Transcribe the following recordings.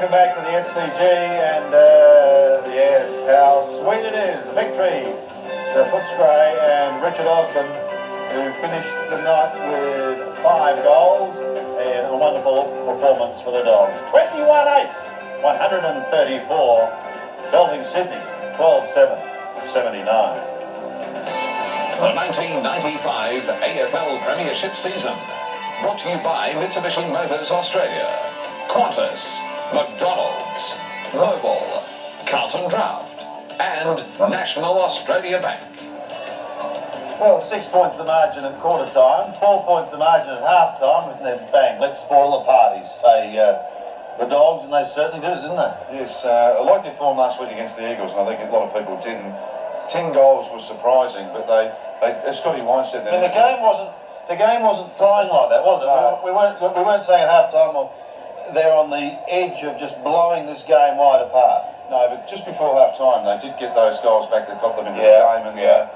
Welcome back to the SCG, and yes, how sweet it is. A victory to Footscray and Richard Osborne, who finished the night with 5 goals and a wonderful performance for the Dogs. 21-8, 134, belting Sydney, 12-7, 79. The 1995 AFL Premiership season. Brought to you by Mitsubishi Motors Australia, Qantas, McDonald's, Mobil, Carlton Draft, and National Australia Bank. Well, 6 points the margin at quarter time, 4 points the margin at half time, and then bang, let's spoil the parties, say the Dogs, and they certainly did it, didn't they? Yes, I like their form last week against the Eagles, and I think a lot of people didn't. 10 goals was surprising, but they as Scotty Wine said, I mean, the game wasn't flying like that, was it? No. We weren't saying at half time, well, they're on the edge of just blowing this game wide apart. No, but just before half time, they did get those goals back that got them into the game, and you know,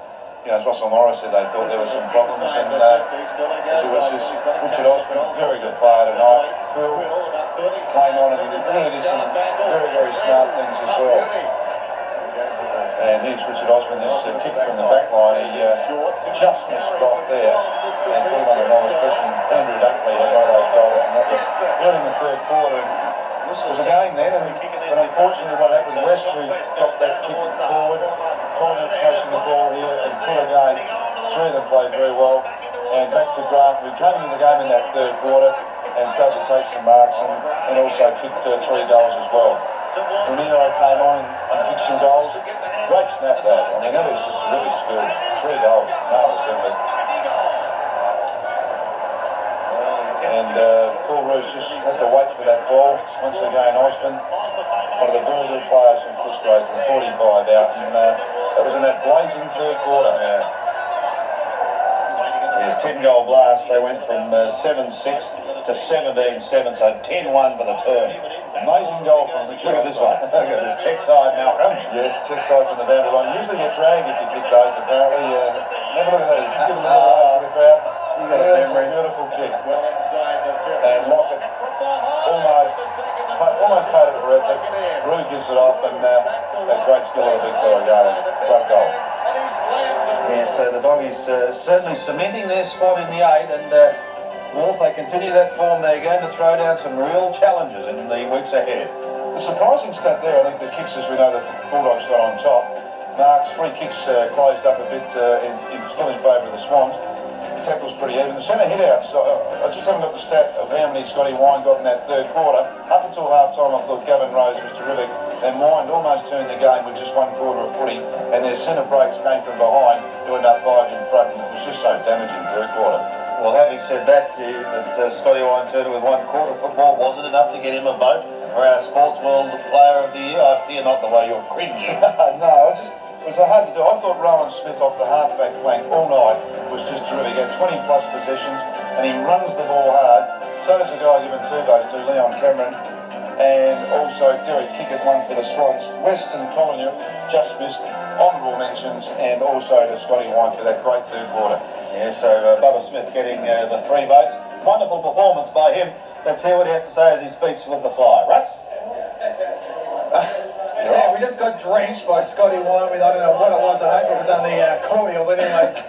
as Russell Morris said, they thought there were some problems, and it was just Richard Osborne, very good player tonight, came on and he really did some very, very smart things as well. And here's Richard Osborne, this kick from the back line, he just missed off there and put him on the nose, especially Andrew Dunkley has one of those goals, and that was early in the third quarter. And it was a game then, and unfortunately what happened, West, who got that kick forward, Cometti chasing the ball here, and full again. Three of them played very well, and back to Grant, who came into the game in that third quarter and started to take some marks, and also kicked 3 goals as well. Ramiro came on and kicked some goals. Great snap though. I mean, that is just terrific skills. 3 goals, marvellous effort. And Paul Roos just had to wait for that ball. Once again, Osborne, one of the very good players from Footscray, from 45 out, and that was in that blazing third quarter. His 10-goal blast, they went from 7-6 to 17-7, so 10-1 for the turn. Amazing goal from Richard. Look at this one. Look at this check side, Malcolm. Yes, check side from the boundary line. Usually get dragged if you kick those, apparently. Have a look at that. He's giving a little away for the crowd. You got a memory. Beautiful kick. And Lockett almost paid it for effort. Rue gives it off, and a great skill of the big fella again. Great goal. Yes, so the Doggies certainly cementing their spot in the 8, and well, if they continue that form, they're going to throw down some real challenges in the weeks ahead. The surprising stat there, I think the kicks, as we know, the Bulldogs got on top. Mark's 3 kicks closed up a bit, still in favour of the Swans. Tackles pretty even. The centre hit-outs, I just haven't got the stat of how many Scotty Wine got in that third quarter. Up until half-time, I thought Gavin Rose was terrific. Then Wine almost turned the game with just 1 quarter of footy, and their centre breaks came from behind to end up 5 in front, and it was just so damaging third quarter. Well, having said that, Scotty Wine Turner with 1 quarter football wasn't enough to get him a vote for our Sports World Player of the Year. I fear not the way you're cringing. No, it was hard to do. I thought Rowan Smith off the half-back flank all night was just terrific. He had 20-plus possessions, and he runs the ball hard. So does the guy given 2 goals to, Leon Cameron, and also Derek Kickett, 1 for the Swans. West and Collingwood just missed. Honourable mentions, and also to Scotty Wine for that great third quarter. Yeah, so Bubba Smith getting the 3 votes. Wonderful performance by him. Let's hear what he has to say as he speaks with the Fly. Russ? We just got drenched by Scotty Wine with, I don't know what it was, I hope it was only cordial, but anyway.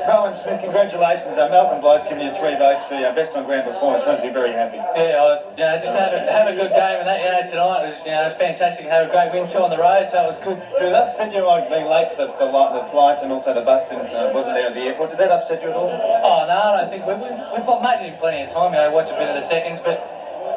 Rowan Smith, congratulations. Malcolm Blight's given you 3 votes for your best on ground performance. Must be very happy. Yeah, just had a good game, and that tonight was it was fantastic. Had a great win 2 on the road, so it was good. Did it upset you like being late for the flights and also the bus wasn't there at the airport? Did that upset you at all? Oh no, I don't think we've made it in plenty of time. Watch a bit of the seconds, but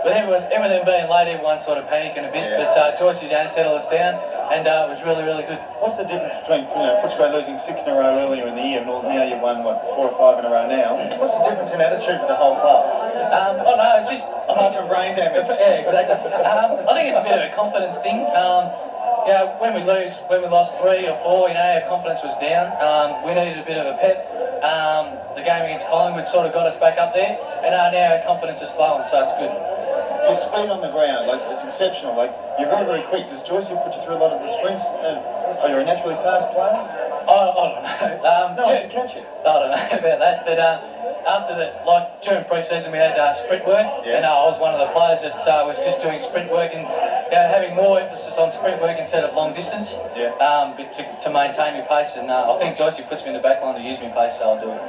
everything being late, everyone's sort of panicking a bit. Yeah. But Joyce Jones settled us down, and it was really, really good. What's the difference between Footscray losing 6 in a row earlier in the year and now you've won 4 or 5 in a row now? What's the difference in attitude for the whole club? It's just apart from brain damage. Yeah, exactly. I think it's a bit of a confidence thing. When we lost 3 or 4, our confidence was down. We needed a bit of a pep. The game against Collingwood sort of got us back up there, and now our confidence is flowing, so it's good. Your speed on the ground, it's exceptional. You're very, very quick. Does Joyce put you through a lot of the sprints? Are you a naturally fast player? I don't know. No, I can catch it. I don't know about that, but after the, like during pre-season we had sprint work, and I was one of the players that was just doing sprint work and having more emphasis on sprint work instead of long distance, to maintain my pace. And I think Joycey puts me in the back line to use my pace, so I'll do it.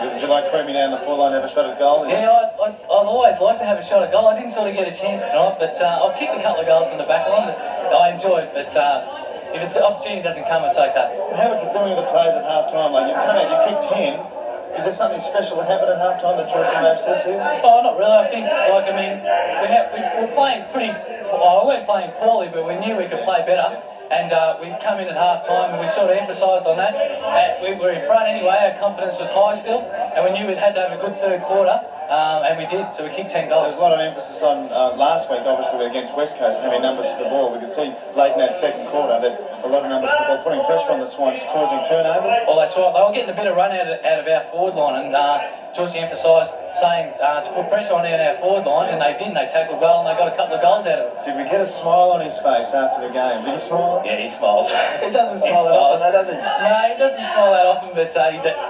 Would you like Creamy down the full line to have a shot at goal? Yeah, I'd always like to have a shot at goal. I didn't sort of get a chance tonight, but I've kicked a couple of goals from the back line that I enjoyed, but if the opportunity doesn't come, it's okay. How was the feeling of the players at half time? Like, you come out, you kick 10. Is there something special that happened at half time that Joycey may have said to you? Oh, not really. I think, like, I mean, we're playing pretty, well, we weren't playing poorly, but we knew we could play better. And we'd come in at half time and we sort of emphasised on that. We were in front anyway, our confidence was high still, and we knew we'd had to have a good third quarter, and we did, so we kicked 10 goals. There's a lot of emphasis on last week, obviously, against West Coast, having numbers to the ball. We could see late in that second quarter that a lot of numbers to the ball, putting pressure on the Swans, causing turnovers. Well, that's right. They were getting a bit of run out of our forward line, and Joycey emphasised saying to put pressure on our forward line, and they did. They tackled well, and they got a couple of goals out of it. Did we get a smile on his face after the game? Did he smile? Yeah, he smiles. He doesn't smile that often, does he? No, he doesn't smile that often, but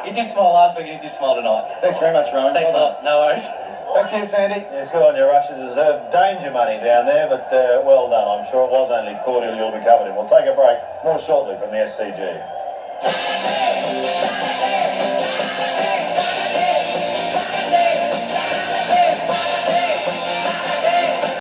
he did smile last week and he did smile tonight. Thanks very much, Rowan. Thanks a lot. No worries. Back to you, Sandy. Yeah, it's good on you, Rush. You deserve danger money down there, but well done. I'm sure it was only cordial you'll be covered in. We'll take a break more shortly from the SCG.